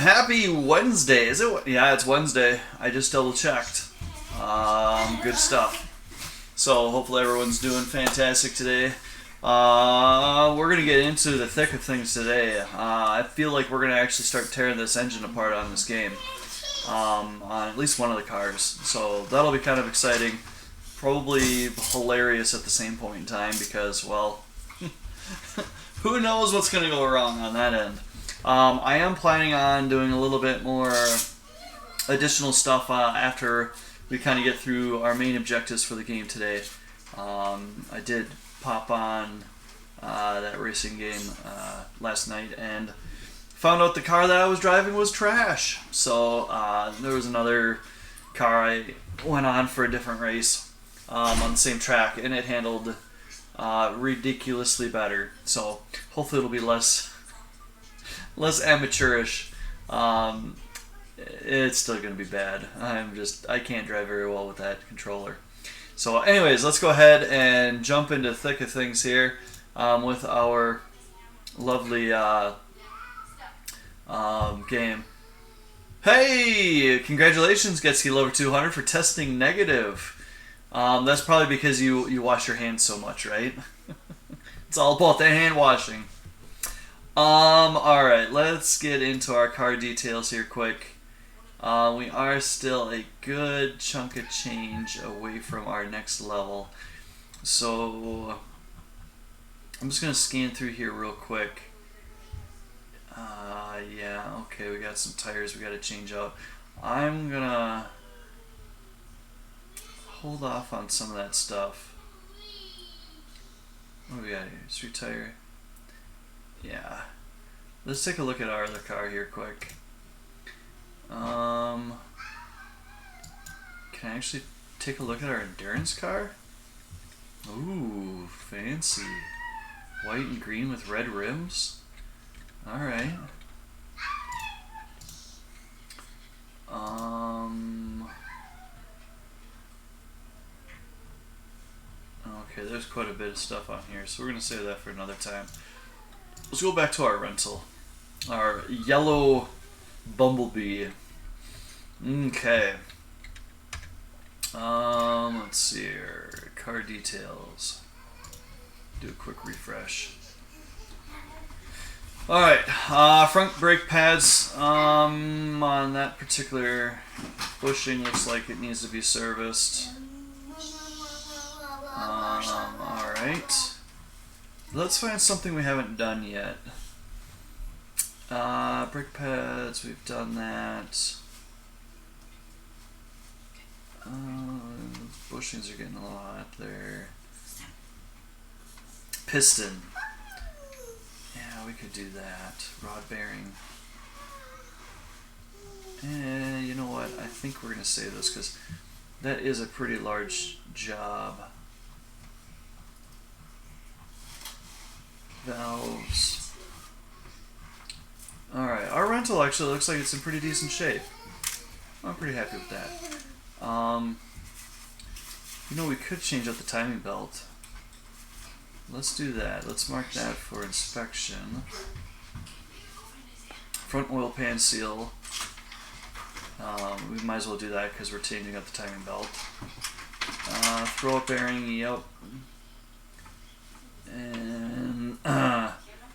Happy Wednesday. Is it? Yeah, it's Wednesday. I just double checked. Good stuff. So hopefully everyone's doing fantastic today. We're going to get into the thick of things today. I feel like we're going to actually start tearing this engine apart on this game. On at least one of the cars. So that'll be kind of exciting. Probably hilarious at the same point in time because, well, who knows what's going to go wrong on that end. I am planning on doing a little bit more additional stuff after we kind of get through our main objectives for the game today. I did pop on that racing game last night and found out the car that I was driving was trash. So there was another car I went on for a different race on the same track, and it handled ridiculously better. So hopefully it'll be less amateurish. It's still going to be bad. I can't drive very well with that controller. So anyways, let's go ahead and jump into the thick of things here with our lovely game. Hey! Congratulations, Getski Lover 200 for testing negative. That's probably because you wash your hands so much, right? It's all about the hand washing. Alright, let's get into our car details here quick. We are still a good chunk of change away from our next level. So, I'm just going to scan through here real quick. Yeah, okay, we got some tires we got to change out. I'm going to hold off on some of that stuff. What do we got here? Street tire. Yeah. Let's take a look at our other car here quick. Can I actually take a look at our endurance car? Ooh, fancy. White and green with red rims. Alright. Okay, there's quite a bit of stuff on here, so we're going to save that for another time. Let's go back to our rental. Our yellow Bumblebee. Okay. Let's see here. Car details. Do a quick refresh. Alright, front brake pads on that particular bushing looks like it needs to be serviced. Alright. Let's find something we haven't done yet. Brake pads, we've done that. Bushings are getting a little hot there. Piston. Yeah, we could do that. Rod bearing. And you know what? I think we're going to save this because that is a pretty large job. Valves. Alright, our rental actually looks like it's in pretty decent shape. I'm pretty happy with that. You know, we could change out the timing belt. Let's do that. Let's mark that for inspection. Front oil pan seal. We might as well do that because we're changing out the timing belt. Throw-up bearing, yep. And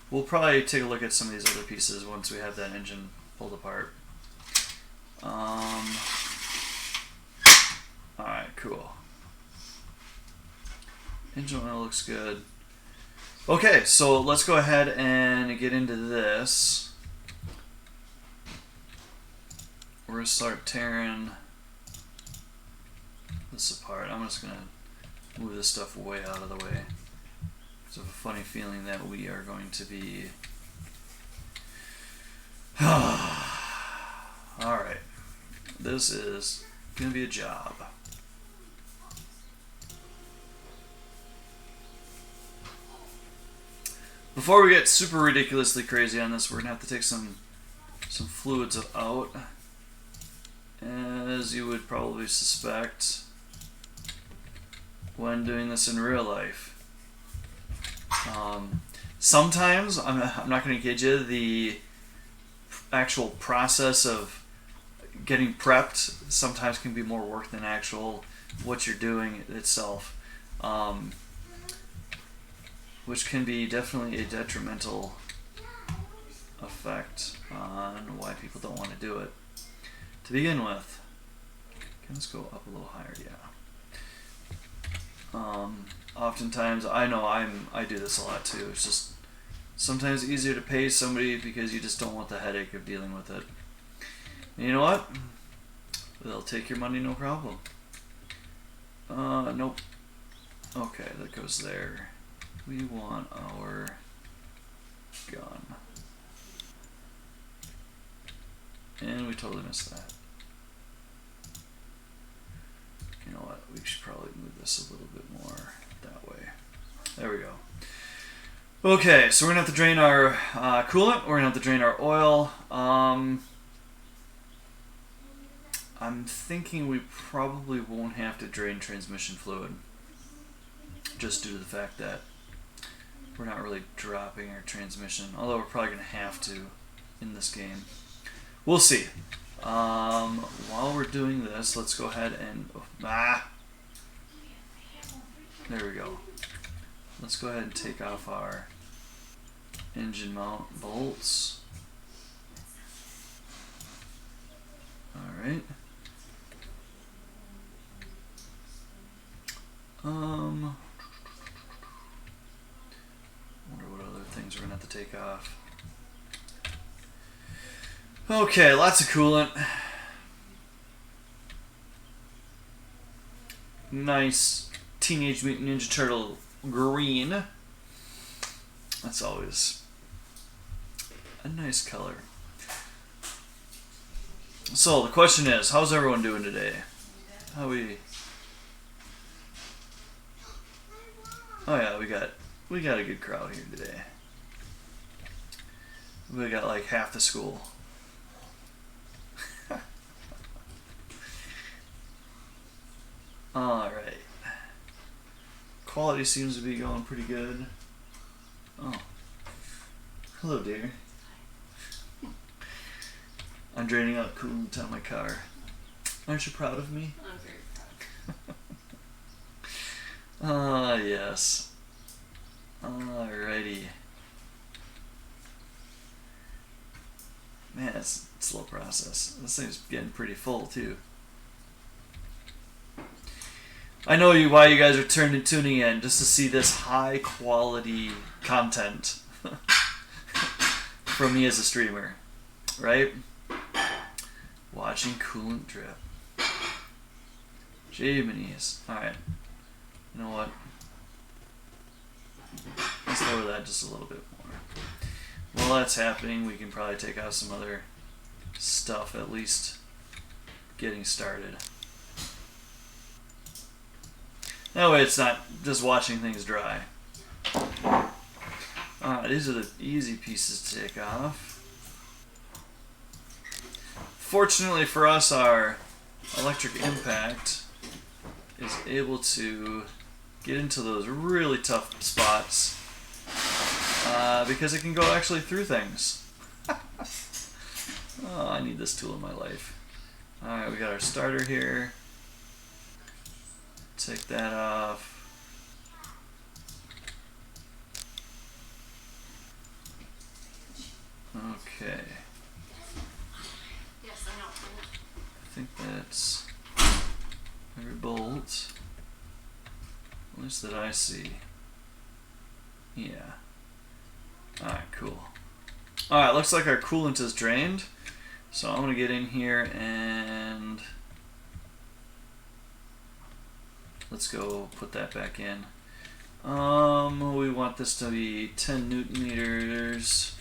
we'll probably take a look at some of these other pieces once we have that engine pulled apart. Alright, cool. Engine oil looks good. Okay, so let's go ahead and get into this. We're going to start tearing this apart. I'm just going to move this stuff way out of the way. I have a funny feeling that we are going to be... Alright. This is going to be a job. Before we get super ridiculously crazy on this, we're going to have to take some fluids out. As you would probably suspect when doing this in real life. Sometimes, I'm not going to kid you, the actual process of getting prepped sometimes can be more work than actual what you're doing itself, which can be definitely a detrimental effect on why people don't want to do it to begin with. Let's go up a little higher, yeah. Oftentimes, I know I do this a lot too. It's just sometimes easier to pay somebody because you just don't want the headache of dealing with it. And you know what? They'll take your money, no problem. Nope. Okay, that goes there. We want our gun. And we totally missed that. You know what? We should probably move this a little bit more that way. There we go. Okay, so we're going to have to drain our coolant. We're going to have to drain our oil. I'm thinking we probably won't have to drain transmission fluid, just due to the fact that we're not really dropping our transmission, although we're probably going to have to in this game. We'll see. While we're doing this, let's go ahead and... there we go. Let's go ahead and take off our engine mount bolts. Alright. Wonder what other things we're going to have to take off. Okay, lots of coolant. Nice Teenage Mutant Ninja Turtle green. That's always a nice color. So the question is, how's everyone doing today? How we? Oh yeah, we got a good crowd here today. We got like half the school. Alright. Quality seems to be going pretty good. Oh. Hello, dear. I'm draining out coolant on my car. Aren't you proud of me? I'm very proud. Ah, yes. Alrighty. Man, it's a slow process. This thing's getting pretty full, too. I know why you guys are tuning in, just to see this high quality content from me as a streamer, right? Watching coolant drip. Jaminis. Alright. You know what? Let's lower that just a little bit more. While that's happening, we can probably take out some other stuff, at least getting started. That way it's not just watching things dry. Alright, these are the easy pieces to take off. Fortunately for us, our electric impact is able to get into those really tough spots because it can go actually through things. Oh, I need this tool in my life. Alright, we got our starter here. Take that off. Okay. Yes, I know. I think that's every bolt. At least that I see. Yeah. Alright, cool. Alright, looks like our coolant is drained. So I'm gonna get in here and let's go put that back in. We want this to be 10 Newton meters.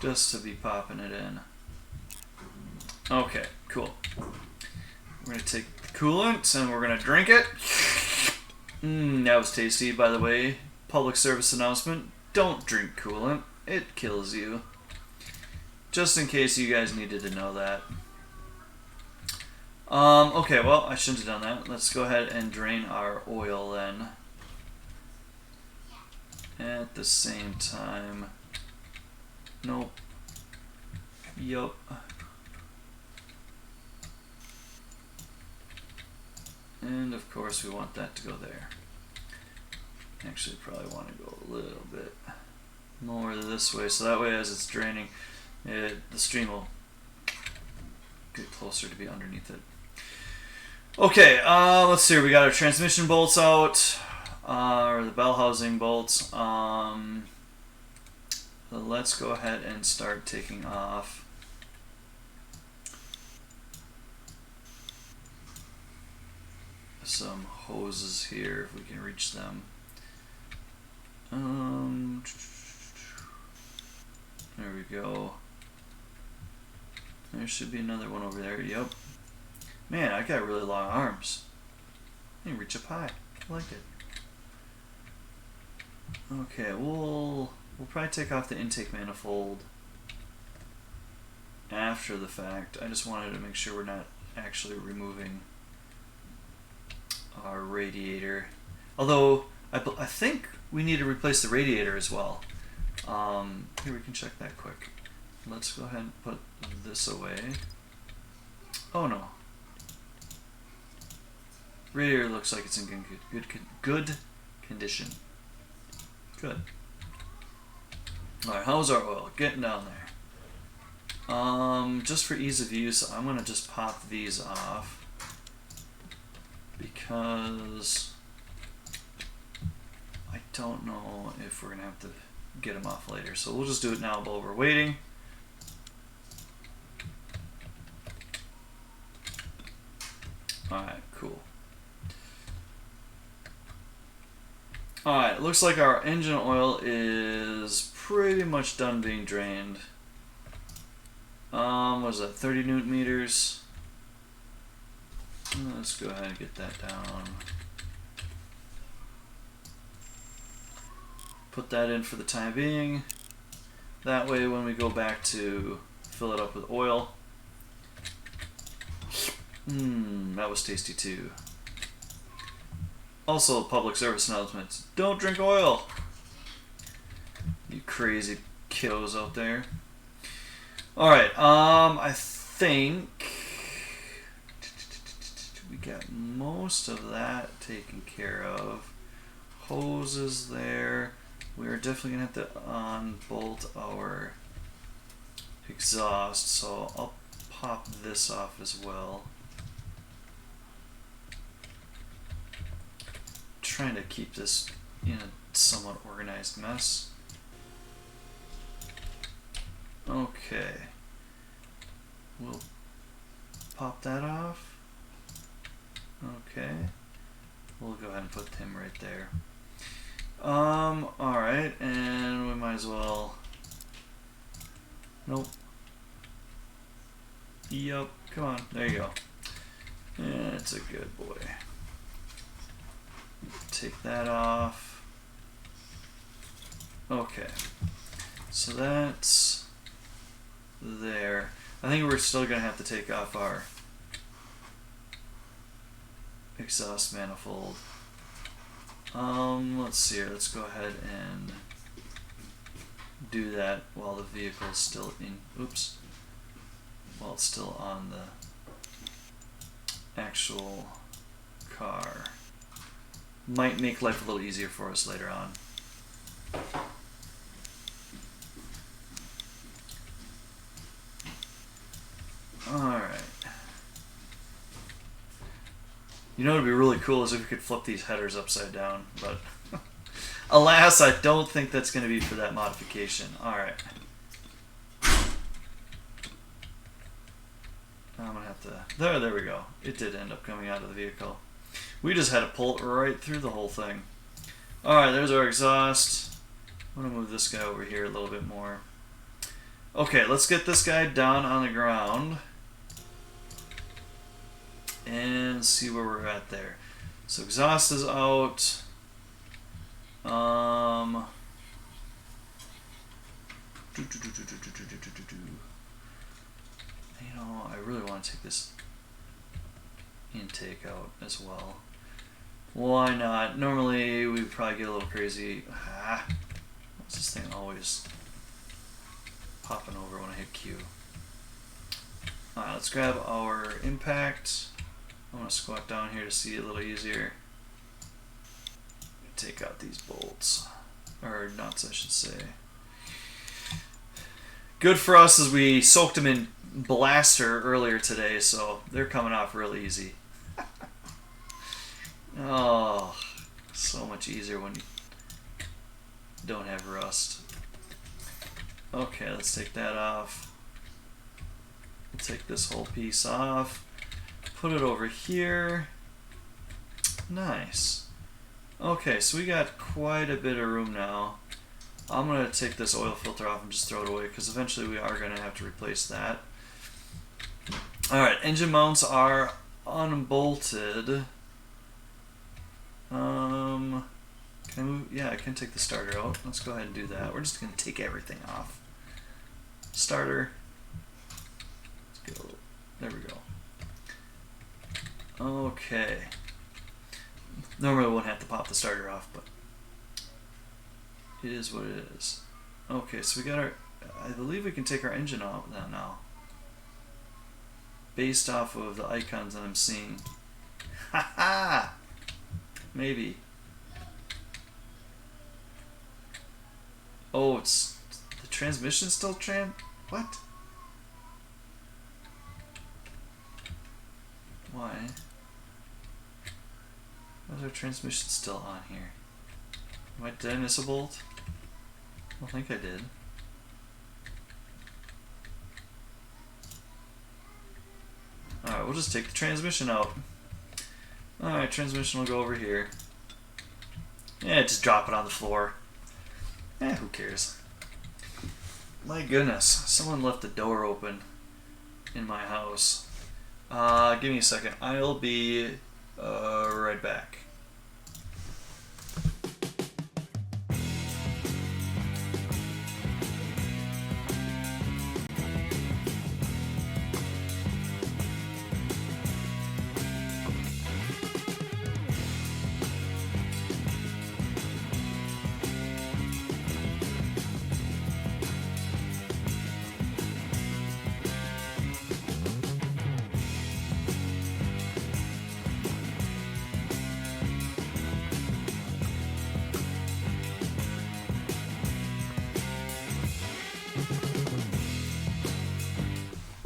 Just to be popping it in. Okay, cool. We're gonna take the coolant and we're gonna drink it. That was tasty, by the way. Public service announcement. Don't drink coolant. It kills you. Just in case you guys needed to know that. Okay, well, I shouldn't have done that. Let's go ahead and drain our oil then. At the same time, Nope. Yup. And of course we want that to go there. Actually probably want to go a little bit more this way, so that way as it's draining, the stream will get closer to be underneath it. Okay, let's see, we got our transmission bolts out, or the bell housing bolts. Let's go ahead and start taking off some hoses here if we can reach them. There we go. There should be another one over there. Yep. Man, I got really long arms. I can reach up high. I like it. Okay, we'll probably take off the intake manifold after the fact. I just wanted to make sure we're not actually removing our radiator. Although I think we need to replace the radiator as well. Here, we can check that quick. Let's go ahead and put this away. Oh no. Radiator looks like it's in good condition. Good. Alright, how's our oil? Getting down there. Just for ease of use, I'm gonna just pop these off because I don't know if we're gonna have to get them off later. So we'll just do it now while we're waiting. Alright, cool. Alright, it looks like our engine oil is pretty much done being drained. What was that, 30 newton meters? Let's go ahead and get that down. Put that in for the time being. That way when we go back to fill it up with oil. That was tasty too. Also, public service announcements. Don't drink oil! You crazy kiddos out there. Alright, I think we got most of that taken care of. Hoses there. We're definitely going to have to unbolt our exhaust, so I'll pop this off as well. Trying to keep this in a somewhat organized mess. Okay. We'll pop that off. Okay. We'll go ahead and put him right there. Alright, and we might as well... Nope. Yup, come on, there you go. Yeah, it's a good boy. Take that off. Okay. So that's there. I think we're still going to have to take off our exhaust manifold. Let's see here. Let's go ahead and do that while the vehicle is still in. Oops. While it's still on the actual car. Might make life a little easier for us later on. Alright. You know what would be really cool is if we could flip these headers upside down, but alas, I don't think that's going to be for that modification. Alright. I'm going to have to... There we go. It did end up coming out of the vehicle. We just had to pull it right through the whole thing. Alright, there's our exhaust. I'm going to move this guy over here a little bit more. Okay, let's get this guy down on the ground and see where we're at there. So exhaust is out. You know, I really want to take this intake out as well. Why not? Normally we'd probably get a little crazy. What's this thing always? popping over when I hit Q. Alright, let's grab our impact. I'm going to squat down here to see it a little easier. Take out these bolts. Or nuts, I should say. Good for us as we soaked them in Blaster earlier today, so they're coming off real easy. Oh, so much easier when you don't have rust. Okay, let's take that off. We'll take this whole piece off. Put it over here. Nice. Okay, so we got quite a bit of room now. I'm going to take this oil filter off and just throw it away because eventually we are going to have to replace that. Alright, engine mounts are unbolted. Can I move? Yeah, I can take the starter out. Let's go ahead and do that. We're just going to take everything off. Starter. Let's go. There we go. Okay. Normally I wouldn't have to pop the starter off, but it is what it is. Okay, so we got our... I believe we can take our engine out now. Based off of the icons that I'm seeing. Haha! Maybe. Oh, it's... The transmission's still What? Why? Why is our transmission still on here? Did I miss a bolt? I don't think I did. Alright, we'll just take the transmission out. Alright, transmission will go over here. Yeah, just drop it on the floor. Who cares? My goodness, someone left the door open in my house. Give me a second. I'll be right back.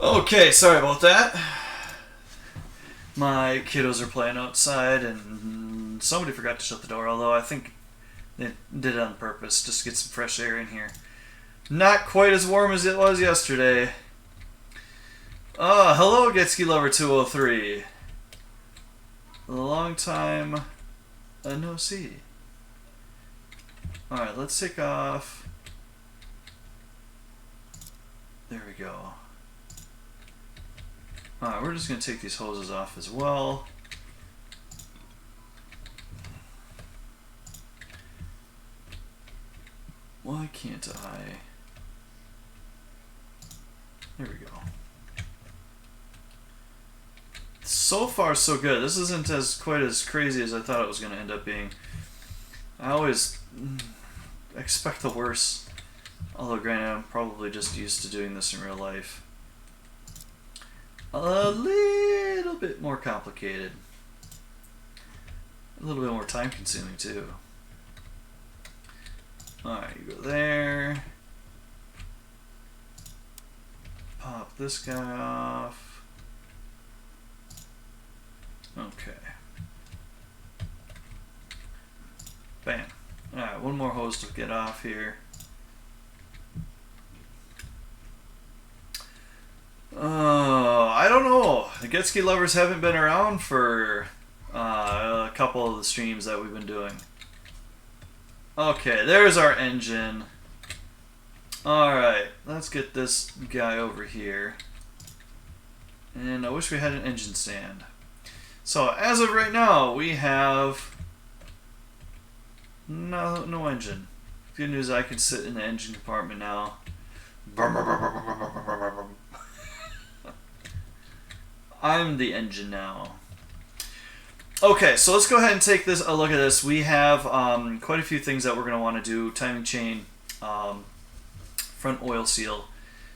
Okay, sorry about that. My kiddos are playing outside and somebody forgot to shut the door, although I think they did it on purpose just to get some fresh air in here. Not quite as warm as it was yesterday. Hello Getski Lover 203. Long time no see. Alright, let's take off. There we go. Alright, we're just going to take these hoses off as well. Why can't I? There we go. So far so good. This isn't quite as crazy as I thought it was going to end up being. I always expect the worst. Although granted, I'm probably just used to doing this in real life. A little bit more complicated. A little bit more time consuming too. Alright, you go there. Pop this guy off. Okay. Bam. Alright, one more hose to get off here. I don't know. The Getski Lovers haven't been around for a couple of the streams that we've been doing. Okay, there's our engine. Alright, let's get this guy over here. And I wish we had an engine stand. So, as of right now, we have no engine. Good news, I can sit in the engine compartment now. I'm the engine now. Okay, so let's go ahead and take a look at this. We have quite a few things that we're going to want to do. Timing chain, front oil seal.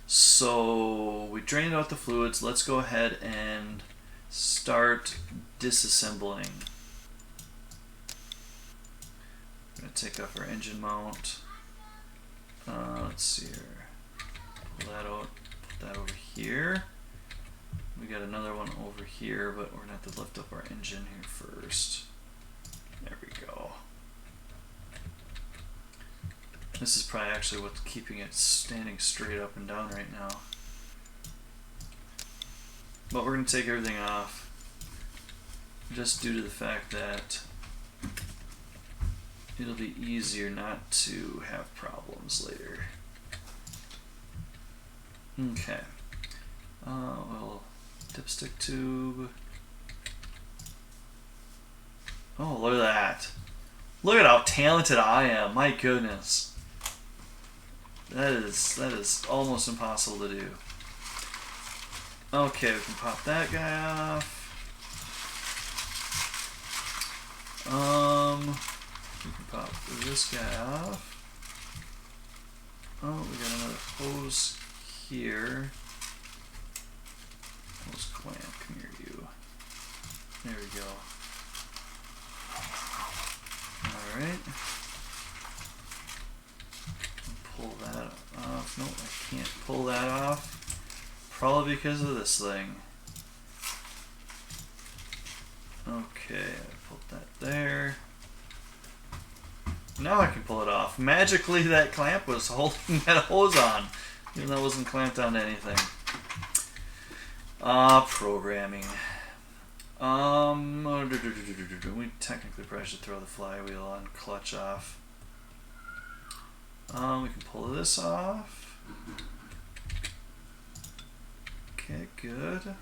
So we drained out the fluids. Let's go ahead and start disassembling. I'm going to take off our engine mount. Let's see here. Pull that out. Put that over here. We got another one over here, but we're going to have to lift up our engine here first. There we go. This is probably actually what's keeping it standing straight up and down right now. But we're going to take everything off just due to the fact that it'll be easier not to have problems later. Okay. Well, dipstick tube. Oh, look at that. Look at how talented I am. My goodness. That is almost impossible to do. Okay, we can pop that guy off. We can pop this guy off. Oh, we got another hose here. Hose clamp, come here, you. There we go. Alright. Pull that off. Nope, I can't pull that off. Probably because of this thing. Okay, I pulled that there. Now I can pull it off. Magically, that clamp was holding that hose on, even though it wasn't clamped onto anything. Programming. We technically probably should throw the flywheel on clutch off. We can pull this off. Okay, good.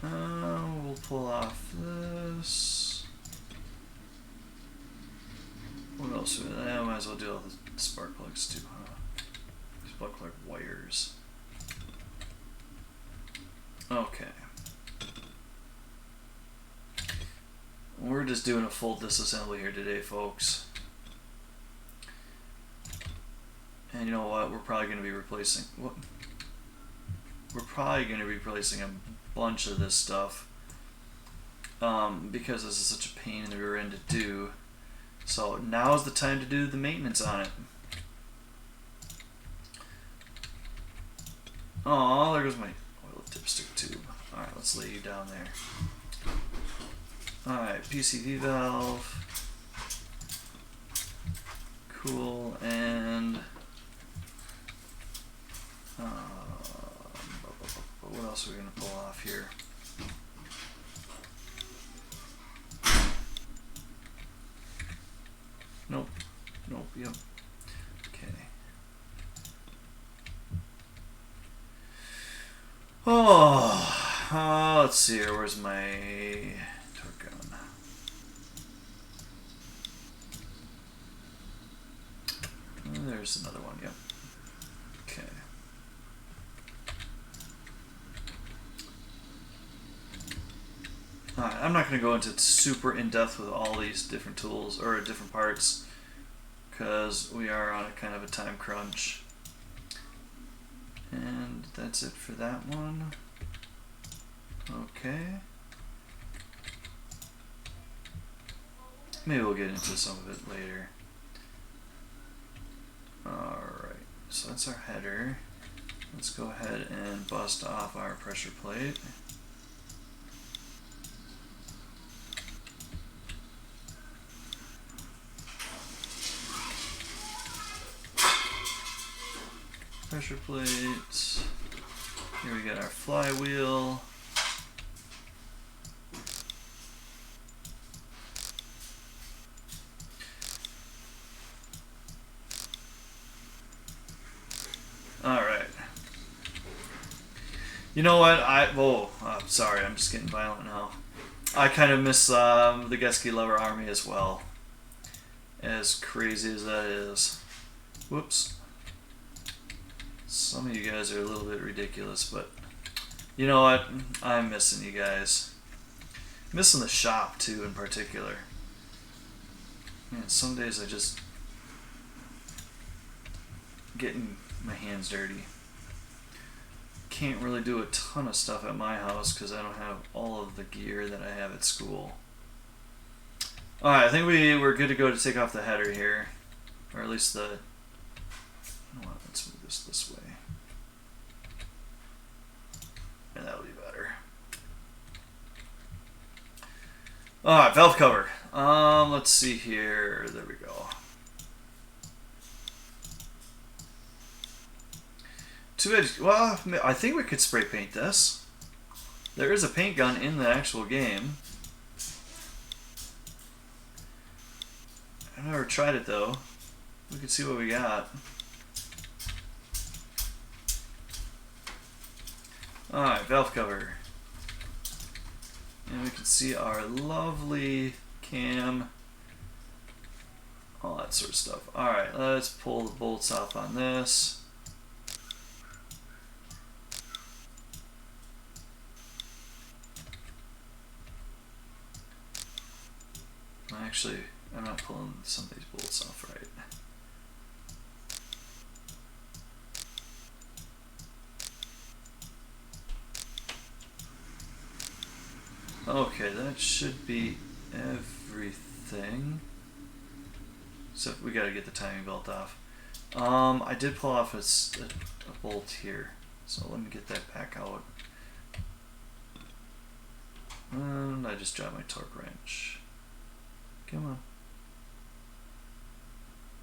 We'll pull off this. What else? I might as well do all the spark plugs too, huh? Spark plug wires. Okay. We're just doing a full disassembly here today, folks. And you know what? We're probably going to be replacing... What? We're probably going to be replacing a bunch of this stuff. Because this is such a pain in the rear end to do. So now is the time to do the maintenance on it. Oh, there goes my oil dipstick tube. Alright, let's lay you down there. Alright, PCV valve. Cool, and what else are we going to pull off here? Nope. Nope, yep. Okay. Oh, let's see here. Where's my torque gun? There's another one, yep. Okay. Alright, I'm not going to go into super in-depth with all these different tools, or different parts, because we are on a kind of a time crunch. And that's it for that one. Okay. Maybe we'll get into some of it later. Alright, so that's our header. Let's go ahead and bust off our pressure plate. Pressure plate. Here we got our flywheel. Alright. You know what? Sorry, I'm just getting violent now. I kind of miss the Geske Lever Army as well. As crazy as that is. Whoops. Some of you guys are a little bit ridiculous, but you know what? I'm missing you guys. Missing the shop too, in particular. Man, some days I just getting my hands dirty. Can't really do a ton of stuff at my house because I don't have all of the gear that I have at school. Alright, I think we're good to go to take off the header here. Or at least the... You know what, let's move this way. And that'll be better. Alright, valve cover. Let's see here. There we go. Well, I think we could spray paint this. There is a paint gun in the actual game. I've never tried it though. We could see what we got. Alright, valve cover. And we can see our lovely cam. All that sort of stuff. Alright, let's pull the bolts off on this. Actually, I'm not pulling some of these bolts off right. Okay, that should be everything. So we gotta get the timing belt off. I did pull off a bolt here, so let me get that back out. And I just dropped my torque wrench. Come on.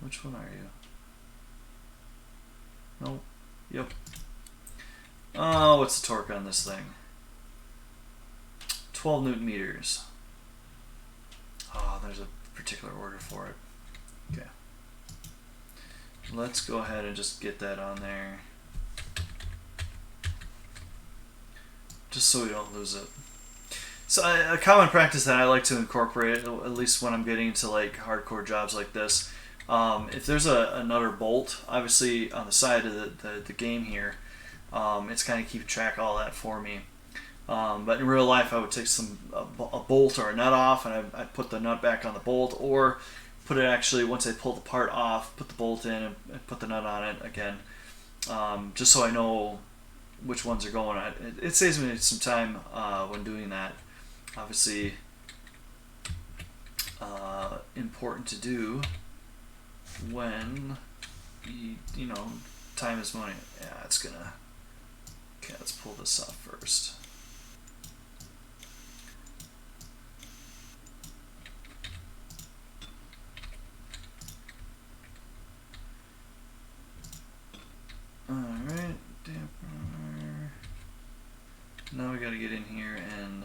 Which one are you? Nope. Yep. Oh, what's the torque on this thing? 12 Newton meters. Oh, there's a particular order for it. Okay. Let's go ahead and just get that on there. Just so we don't lose it. So a common practice that I like to incorporate, at least when I'm getting into like hardcore jobs like this, if there's another bolt, obviously on the side of the game here, it's kind of keeping track of all that for me. But in real life, I would take a bolt or a nut off, and I'd put the nut back on the bolt, or put it actually, once I pull the part off, put the bolt in and put the nut on it again, just so I know which ones are going. It saves me some time when doing that. Obviously, important to do when you know, time is money. Yeah, it's gonna. Okay, let's pull this off first. Alright, damper. Now we gotta get in here and.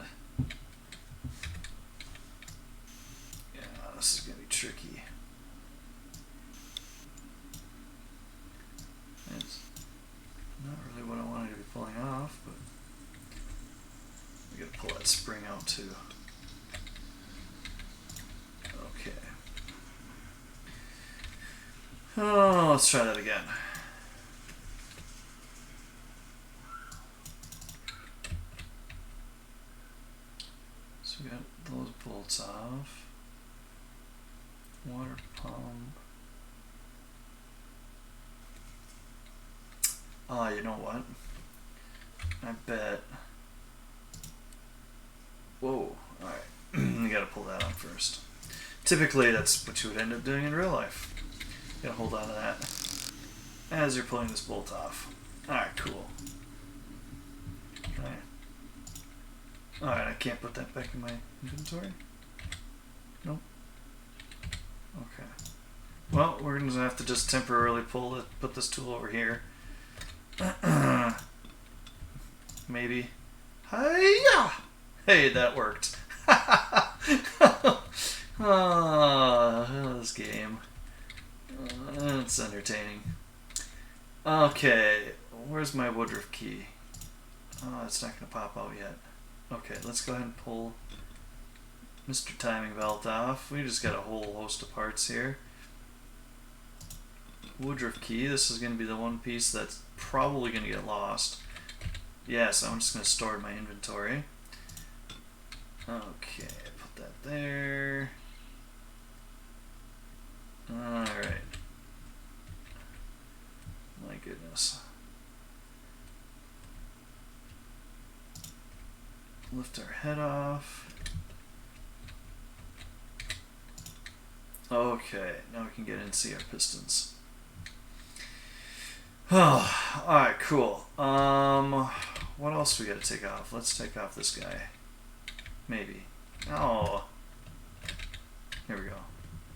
Yeah, this is gonna be tricky. It's not really what I wanted to be pulling off, but we gotta pull that spring out too. Okay. Oh, let's try that again. So we got those bolts off. Water pump. Ah, you know what? I bet. Whoa, alright. You gotta pull that on first. Typically, that's what you would end up doing in real life. You gotta hold on to that as you're pulling this bolt off. Alright, cool. Alright, I can't put that back in my inventory? Nope. Okay. Well, we're gonna have to just temporarily put this tool over here. Maybe. Hi-ya! Hey, that worked. Oh, this game. It's entertaining. Okay, where's my Woodruff key? Oh, it's not going to pop out yet. Okay, let's go ahead and pull Mr. Timing Belt off. We just got a whole host of parts here. Woodruff key. This is going to be the one piece that's probably going to get lost. Yes, I'm just going to store it in my inventory. Okay, put that there. Alright. My goodness. Lift our head off. Okay, now we can get in and see our pistons. Oh, alright, cool. What else do we gotta take off? Let's take off this guy. Maybe. Oh. Here we go.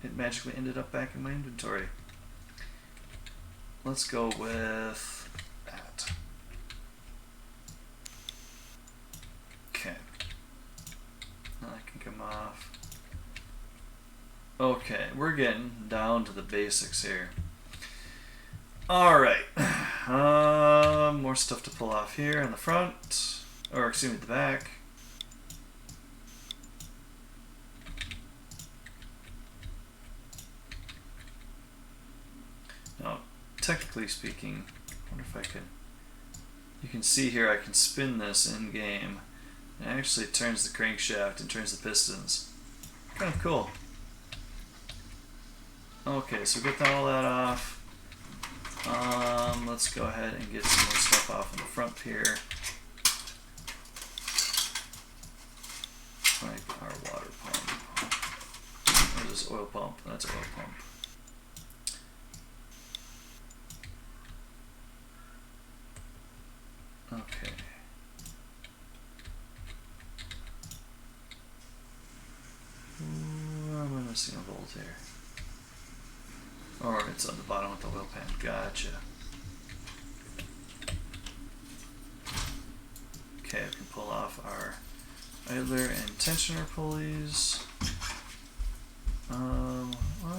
It magically ended up back in my inventory. Let's go with that. Okay. Now that can come off. Okay, we're getting down to the basics here. Alright. More stuff to pull off here in the front. Or, excuse me, the back. Now, technically speaking, I wonder if I can... You can see here I can spin this in-game. It actually turns the crankshaft and turns the pistons. Kind of cool. Okay, so get all that off. Let's go ahead and get some more stuff off in the front here. Like our water pump. Or this oil pump. That's an oil pump. Okay. Ooh, I'm missing a bolt here. Or it's on the bottom with the oil pan. Gotcha. Okay, I can pull off our idler and tensioner pulleys. I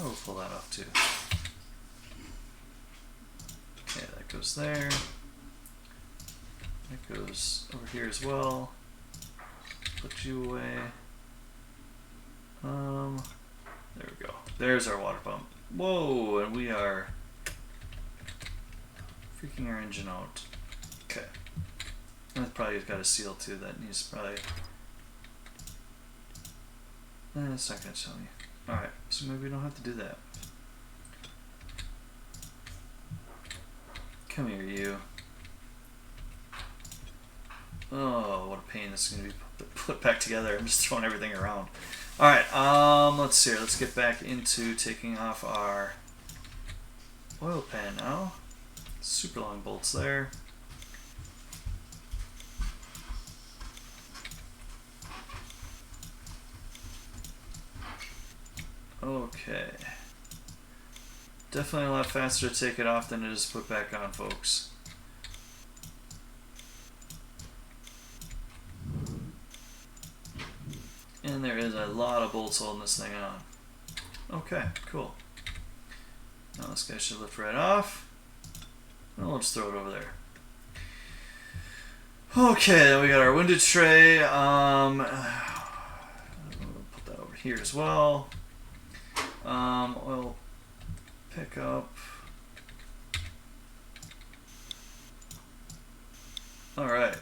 will pull that off too. Okay, that goes there. That goes over here as well. Put you away. There we go. There's our water pump. Whoa, and we are freaking our engine out. Okay. That's probably got a seal too. That needs probably... it's not going to tell me. Alright, so maybe we don't have to do that. Come here, you. Oh, what a pain this is going to be put back together. I'm just throwing everything around. Alright, let's see here. Let's get back into taking off our oil pan now. Super long bolts there. Okay. Definitely a lot faster to take it off than it is to put back on, folks. And there is a lot of bolts holding this thing on. Okay, cool. Now this guy should lift right off. Well, we'll just throw it over there. Okay, then we got our windage tray. We'll put that over here as well. Oil pickup. All right.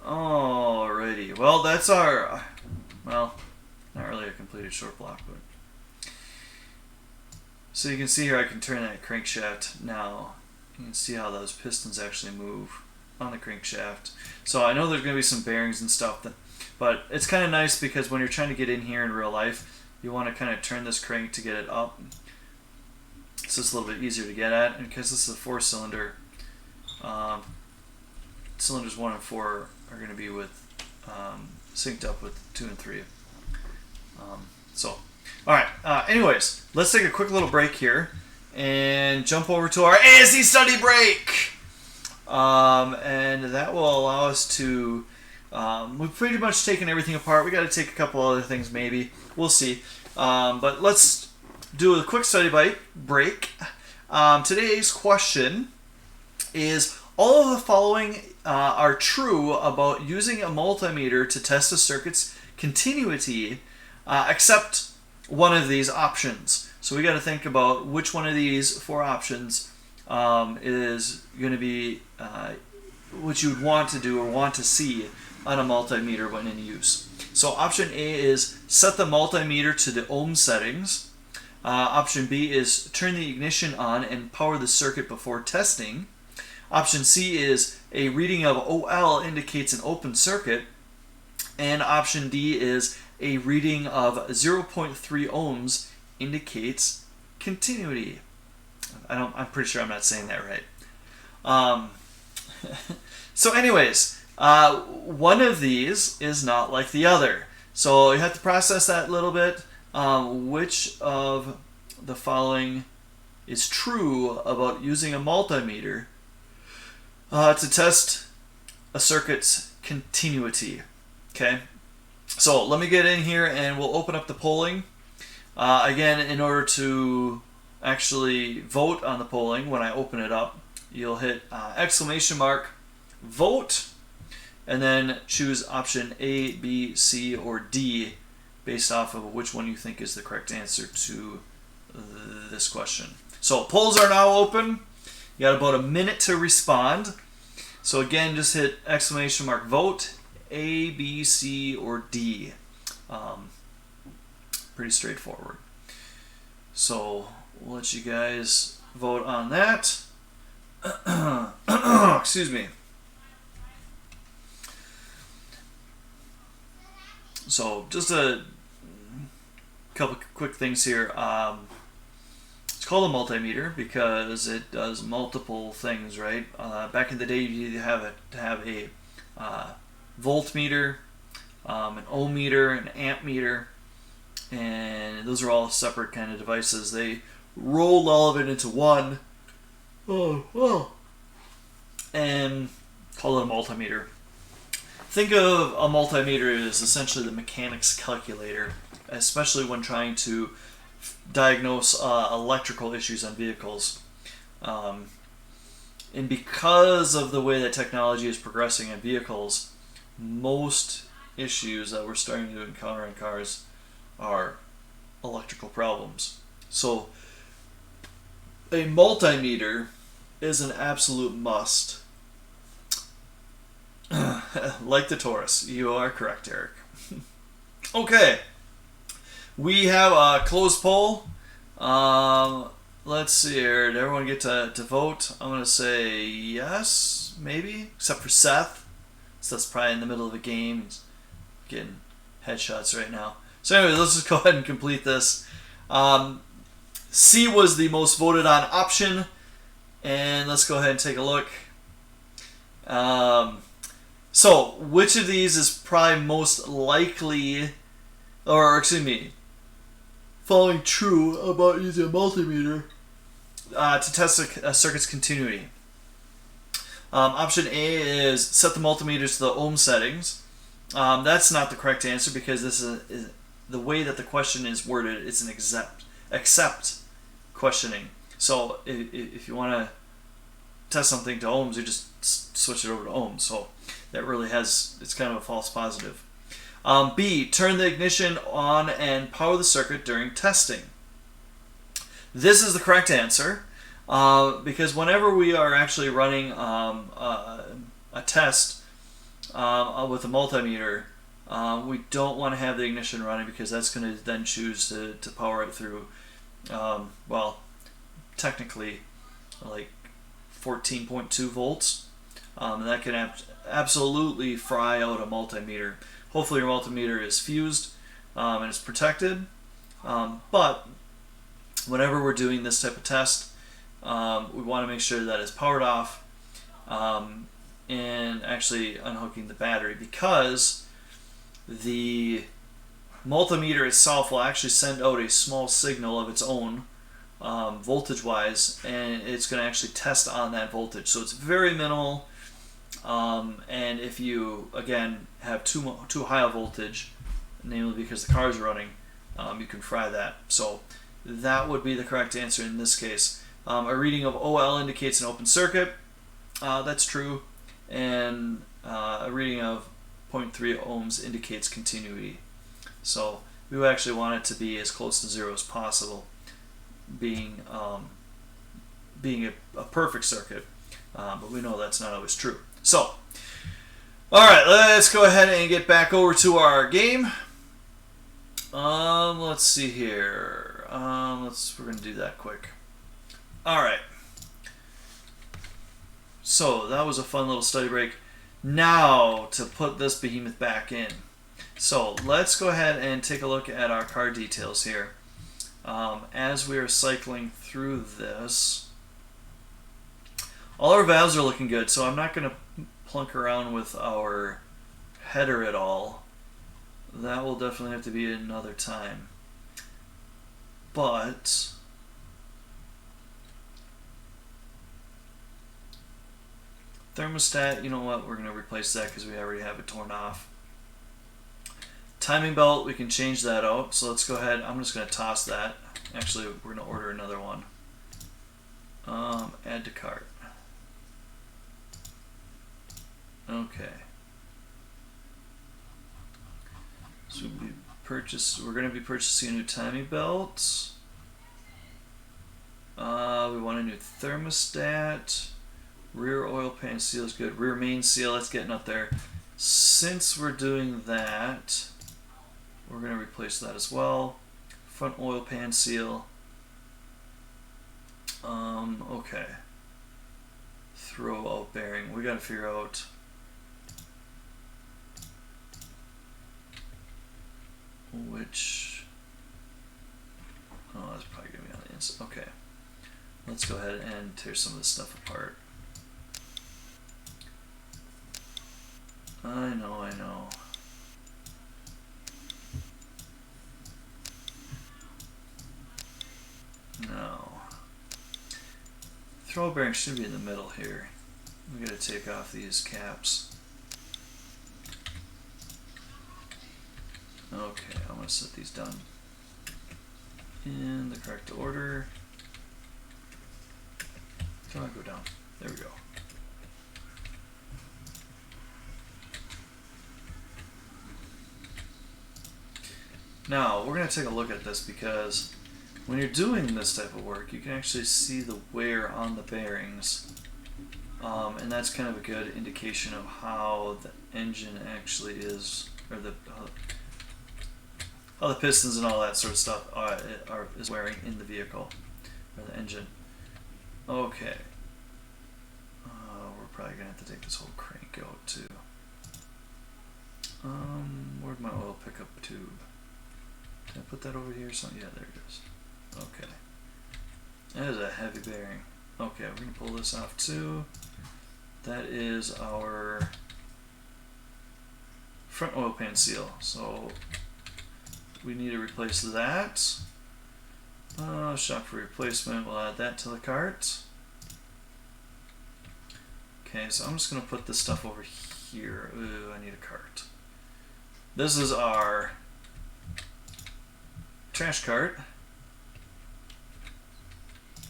Alrighty, well that's our, well, not really a completed short block, but, so you can see here I can turn that crankshaft now. You can see how those pistons actually move on the crankshaft. So I know there's going to be some bearings and stuff, but it's kind of nice because when you're trying to get in here in real life, you want to kind of turn this crank to get it up. So it's a little bit easier to get at, and because this is a 4-cylinder, cylinders 1 and 4 are going to be with synced up with 2 and 3. Alright, anyways, let's take a quick little break here and jump over to our ASE study break. And that will allow us to, we've pretty much taken everything apart. We got to take a couple other things maybe. We'll see. But let's do a quick study break. Today's question is, all of the following are true about using a multimeter to test a circuit's continuity, except one of these options. So we got to think about which one of these 4 options is going to be what you would want to do or want to see on a multimeter when in use. So option A is set the multimeter to the ohm settings. Option B is turn the ignition on and power the circuit before testing. Option C is a reading of OL indicates an open circuit. And option D is a reading of 0.3 ohms indicates continuity. I'm pretty sure I'm not saying that right. So anyways, one of these is not like the other. So you have to process that a little bit. Which of the following is true about using a multimeter to test a circuit's continuity? Okay, so let me get in here and we'll open up the polling. Again, in order to actually vote on the polling, when I open it up, you'll hit exclamation mark vote and then choose option A, B, C, or D based off of which one you think is the correct answer to this question. So polls are now open. You got about a minute to respond. So again, just hit exclamation mark vote, A, B, C, or D. Pretty straightforward. So we'll let you guys vote on that. Excuse me. So just a couple quick things here. It's called a multimeter because it does multiple things, right? Back in the day, you had to have a voltmeter, an ohm meter, an amp meter, and those are all separate kind of devices. They rolled all of it into one, and call it a multimeter. Think of a multimeter as essentially the mechanics calculator, especially when trying to diagnose electrical issues on vehicles. And because of the way that technology is progressing in vehicles, most issues that we're starting to encounter in cars are electrical problems. So a multimeter is an absolute must. Like the Taurus. You are correct, Eric. Okay. We have a closed poll. Let's see here. Did everyone get to vote? I'm going to say yes, maybe, except for Seth. Seth's probably in the middle of a game. He's getting headshots right now. So anyway, let's just go ahead and complete this. C was the most voted on option. And let's go ahead and take a look. So, which of these is probably most likely, or excuse me, following true about using a multimeter to test a circuit's continuity? Option A is set the multimeter to the ohm settings. That's not the correct answer because this is the way that the question is worded. It's an accept questioning. So if you want to test something to ohms, you just switch it over to ohms. So that really it's kind of a false positive. B, turn the ignition on and power the circuit during testing. This is the correct answer because whenever we are actually running a test with a multimeter, we don't want to have the ignition running because that's going to then choose to power it through, well, technically like 14.2 volts. That can absolutely fry out a multimeter. Hopefully your multimeter is fused and is protected. But whenever we're doing this type of test, we want to make sure that it's powered off and actually unhooking the battery, because the multimeter itself will actually send out a small signal of its own voltage wise, and it's going to actually test on that voltage. So it's very minimal. And if you again have too high a voltage, namely because the car is running, you can fry that. So that would be the correct answer in this case. A reading of OL indicates an open circuit. That's true. And a reading of 0.3 ohms indicates continuity. So we would actually want it to be as close to zero as possible, being a perfect circuit. But we know that's not always true. So, alright, let's go ahead and get back over to our game. Let's see here. We're gonna do that quick. All right. So that was a fun little study break. Now to put this behemoth back in. So let's go ahead and take a look at our car details here. As we are cycling through this, all our valves are looking good, so I'm not going to plunk around with our header at all. That will definitely have to be another time. But thermostat, you know what, we're going to replace that because we already have it torn off. Timing belt, we can change that out, so let's go ahead. I'm just going to toss that. Actually, we're going to order another one. Add to cart. Okay. So we're going to be purchasing a new timing belt. We want a new thermostat. Rear oil pan seal is good. Rear main seal, that's getting up there. Since we're doing that, we're going to replace that as well. Front oil pan seal. Okay. Throw out bearing. We got to figure out which. Oh, that's probably going to be on the inside. Okay. Let's go ahead and tear some of this stuff apart. I know. No. Throw bearing should be in the middle here. We gotta take off these caps. Okay, I'm gonna set these down in the correct order. Come on, go down. There we go. Now, we're going to take a look at this because when you're doing this type of work, you can actually see the wear on the bearings. And that's kind of a good indication of how the engine actually is, or how the pistons and all that sort of stuff is wearing in the vehicle, or the engine. Okay. We're probably going to have to take this whole crank out too. Where'd my oil pickup tube? Did I put that over here? So yeah, there it is. Okay. That is a heavy bearing. Okay, we're going to pull this off too. That is our front oil pan seal. So we need to replace that. Shock for replacement. We'll add that to the cart. Okay, so I'm just going to put this stuff over here. Ooh, I need a cart. This is our trash cart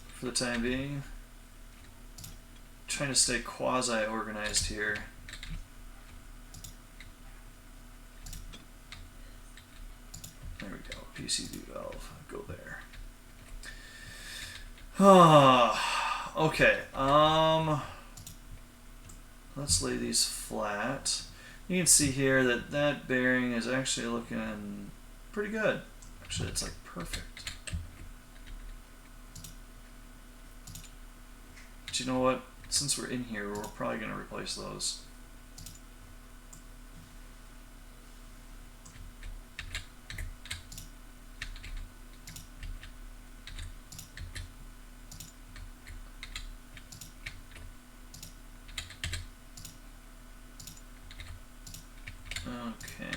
for the time being. Trying to stay quasi-organized here. There we go. PCV valve. Go there. Okay. Let's lay these flat. You can see here that that bearing is actually looking pretty good. Actually, it's like perfect. But you know what? Since we're in here, we're probably going to replace those. Okay.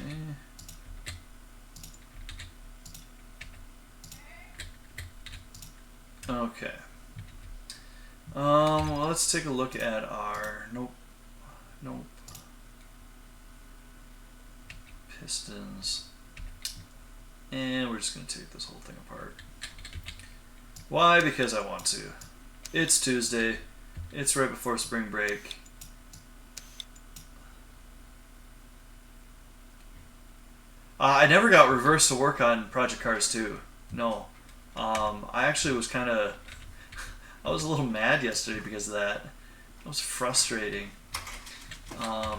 Okay. Well, let's take a look at our nope. Pistons. And we're just gonna take this whole thing apart. Why? Because I want to. It's Tuesday. It's right before spring break. I never got reversed to work on Project Cars 2. No. I actually was I was a little mad yesterday because of that. It was frustrating. I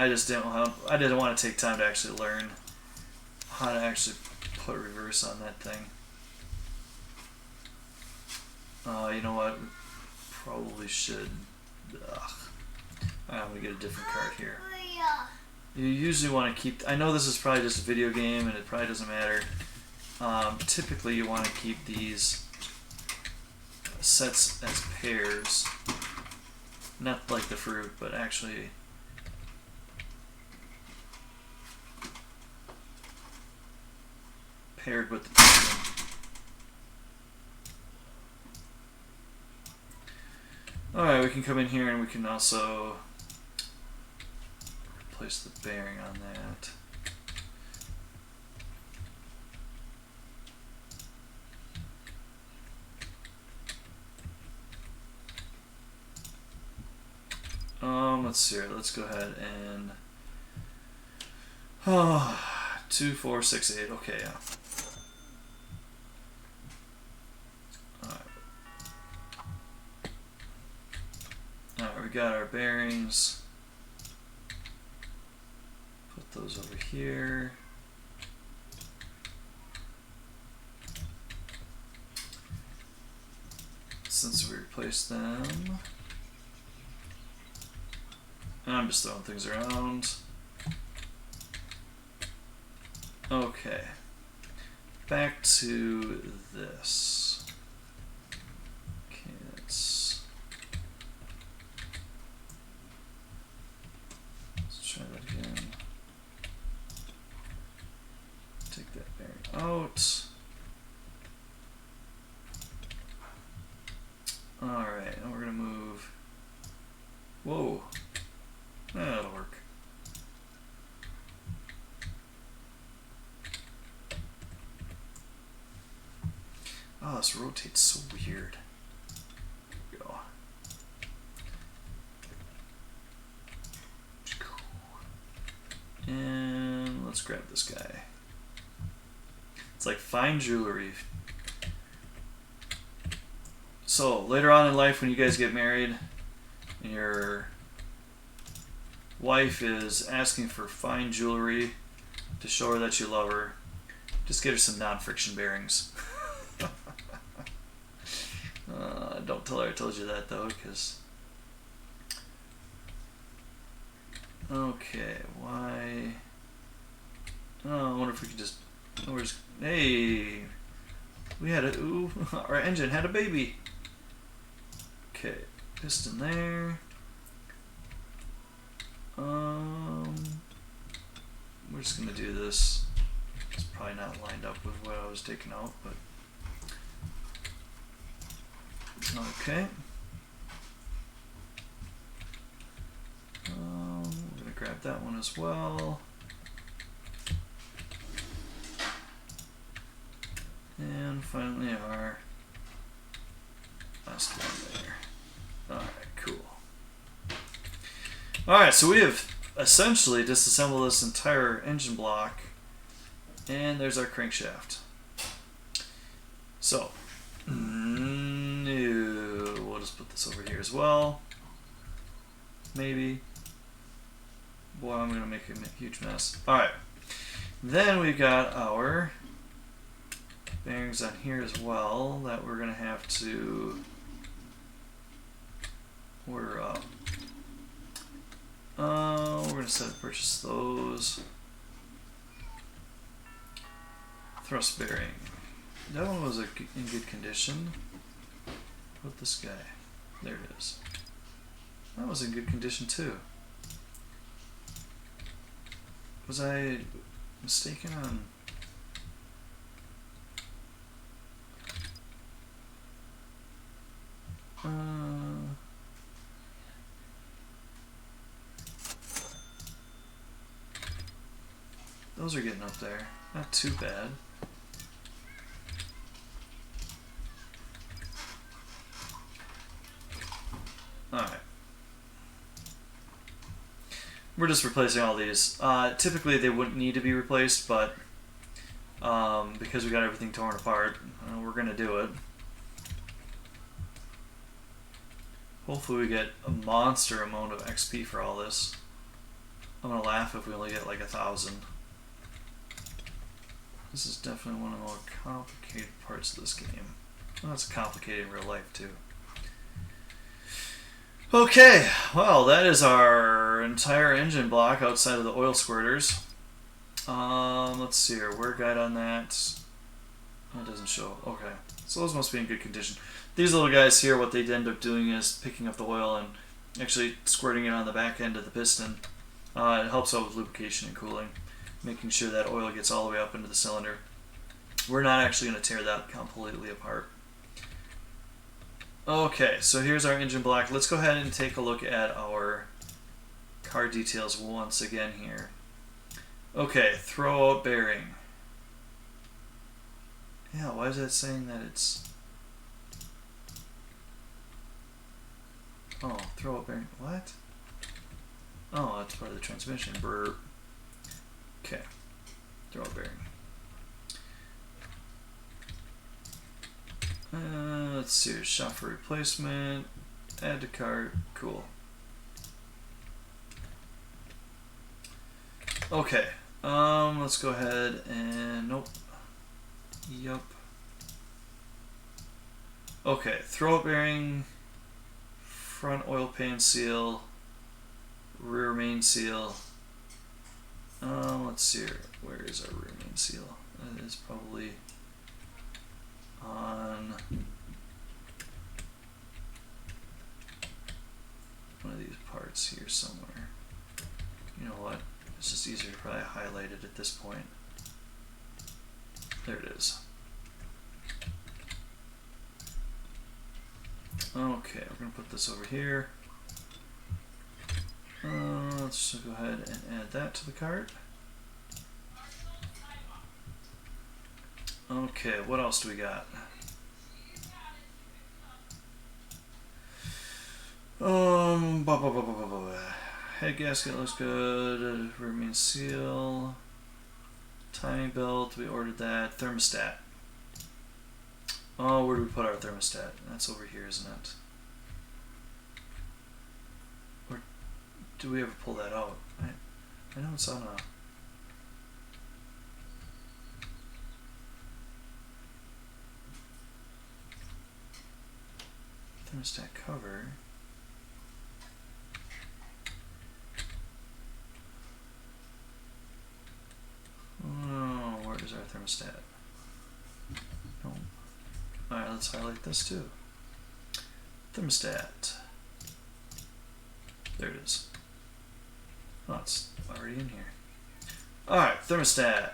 just didn't want to take time to actually learn how to actually put reverse on that thing. You know what? We probably should. Ugh. I'm gonna get a different card here. You usually want to keep. I know this is probably just a video game and it probably doesn't matter. Typically, you want to keep these sets as pairs. Not like the fruit, but actually. Paired with the token. Alright, we can come in here and we can also replace the bearing on that. Let's see here. Let's go ahead and 2, 4, 6, 8. Okay, yeah. Alright, we got our bearings. Put those over here. Since we replaced them. I'm just throwing things around. Okay. Back to this. Okay, let's try that again. Take that bearing out. Alright, and we're gonna move. Whoa. That'll work. Oh, this rotates so weird. There we go. And let's grab this guy. It's like fine jewelry. So, later on in life when you guys get married and your wife is asking for fine jewelry to show her that you love her, just get her some non-friction bearings. Don't tell her I told you that though, because... Okay, why... Oh, I wonder if we could just... Hey! We had a... Ooh, our engine had a baby! Okay, piston there. We're just gonna do this. It's probably not lined up with what I was taking out, but okay. We're gonna grab that one as well. And finally our last one there. Alright, cool. Alright, so we have essentially disassembled this entire engine block, and there's our crankshaft. So, we'll just put this over here as well. Maybe. Boy, I'm going to make a huge mess. Alright, then we've got our bearings on here as well that we're going to have to order up. We're going to set and purchase those. Thrust bearing. That one was in good condition. What about this guy? There it is. That was in good condition too. Was I mistaken on... Those are getting up there. Not too bad. Alright. We're just replacing all these. Typically they wouldn't need to be replaced, but because we got everything torn apart, we're going to do it. Hopefully we get a monster amount of XP for all this. I'm going to laugh if we only get like 1,000. This is definitely one of the more complicated parts of this game. Well, it's complicated in real life too. Okay, well that is our entire engine block outside of the oil squirters. Let's see here. Wear guide on that. It doesn't show. Okay, so those must be in good condition. These little guys here, what they'd end up doing is picking up the oil and actually squirting it on the back end of the piston. It helps out with lubrication and cooling, making sure that oil gets all the way up into the cylinder. We're not actually going to tear that completely apart. Okay, so here's our engine block. Let's go ahead and take a look at our car details once again here. Okay, throw out bearing. Yeah, why is that saying that it's... Oh, throw out bearing. What? Oh, that's part of the transmission. Burp. Okay, throw out bearing. Let's see, shop for replacement, add to cart, cool. Okay, let's go ahead and, nope, yup. Okay, throw out bearing, front oil pan seal, rear main seal. Let's see here, where is our rear main seal? That is probably on one of these parts here somewhere. You know what? It's just easier to probably highlight it at this point. There it is. Okay, we're going to put this over here. Let's go ahead and add that to the cart. Okay, what else do we got? Head gasket looks good. Rear main seal. Timing belt, we ordered that. Thermostat. Oh, where do we put our thermostat? That's over here, isn't it? Or do we ever pull that out? I know it's on a... thermostat cover. Oh, where is our thermostat? No. Alright, let's highlight this too. Thermostat. There it is. Oh, it's already in here. Alright, thermostat.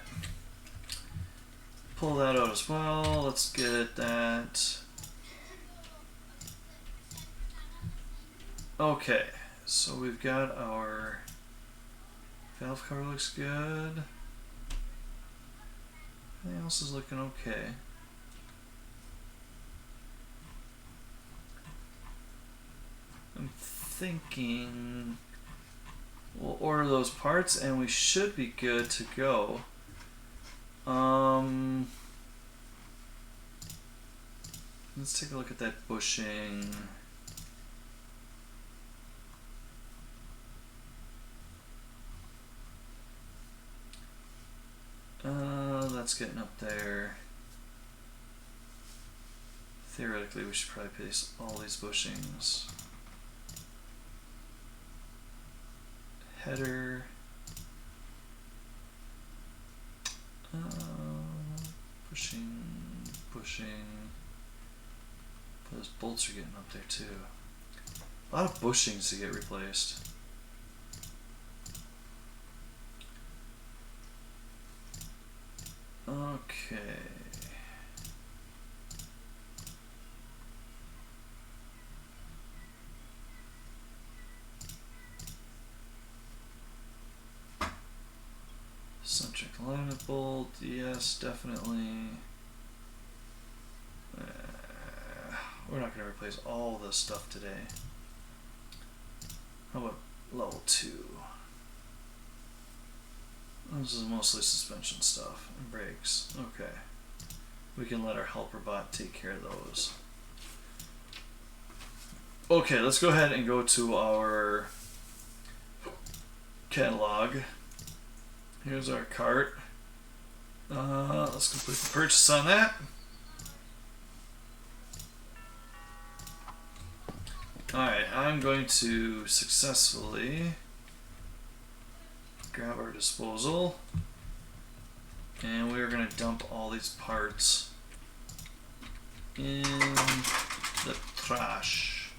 Pull that out as well. Let's get that. Okay, so we've got our valve cover looks good. Everything else is looking okay. I'm thinking we'll order those parts and we should be good to go. Let's take a look at that bushing. That's getting up there. Theoretically, we should probably place all these bushings. Header. Bushing. Those bolts are getting up there too. A lot of bushings to get replaced. Okay. Centric alignment bolt, yes, definitely. We're not going to replace all this stuff today. How about level 2? This is mostly suspension stuff and brakes. Okay. We can let our helper bot take care of those. Okay, let's go ahead and go to our catalog. Here's our cart. Let's complete the purchase on that. Alright, I'm going to successfully grab our disposal, and we're going to dump all these parts in the trash.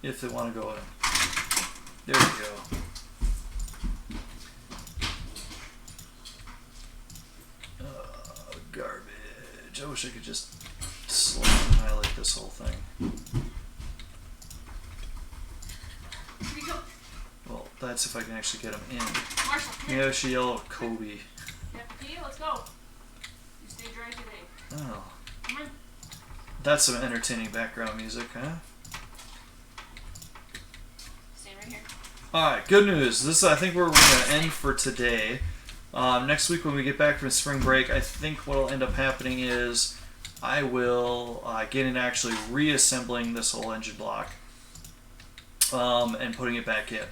If they want to go in. There we go. Garbage. I wish I could just select and highlight this whole thing. Well, that's if I can actually get them in. Marshall, Yeah, she yelled at Kobe. yeah, let's go. You stay dry today. Oh. Come on. That's some entertaining background music, huh? Stay right here. Alright, good news. This I think we're going to end for today. Next week when we get back from spring break, I think what will end up happening is I will get into actually reassembling this whole engine block and putting it back in.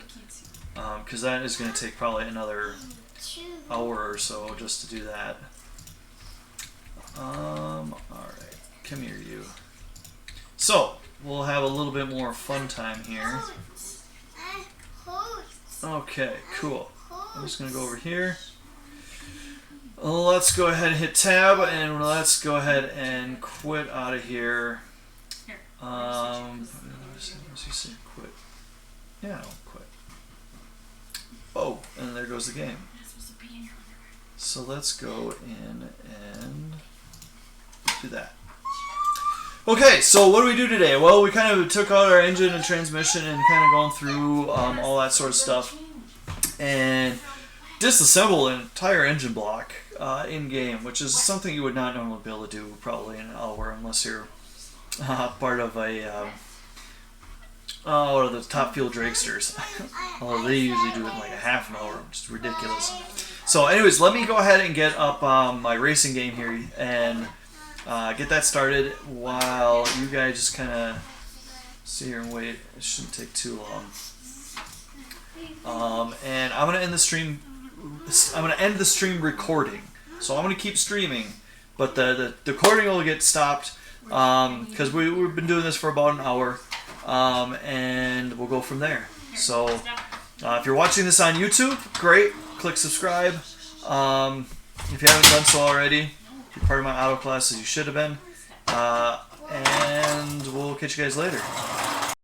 Because that is going to take probably another hour or so just to do that. Alright, come here you. So, we'll have a little bit more fun time here. Okay, cool. I'm just going to go over here. Let's go ahead and hit tab, and let's go ahead and quit out of here. Here. What's he say? Quit. Yeah, I'll quit. Oh, and there goes the game. So let's go in and do that. Okay, so what do we do today? Well, we kind of took out our engine and transmission and kind of gone through all that sort of stuff and disassembled an entire engine block in-game, which is something you would not normally be able to do probably in an hour unless you're part of a one of the Top Fuel Dragsters. Although they usually do it in like a half an hour, which is ridiculous. So anyways, let me go ahead and get up my racing game here and get that started while you guys just kind of sit here and wait. It shouldn't take too long. And I'm going to end the stream. I'm going to end the stream recording. So I'm going to keep streaming, but the recording will get stopped because we've been doing this for about an hour, and we'll go from there. So if you're watching this on YouTube, great. Click subscribe. If you haven't done so already, you're part of my auto class as you should have been. And we'll catch you guys later.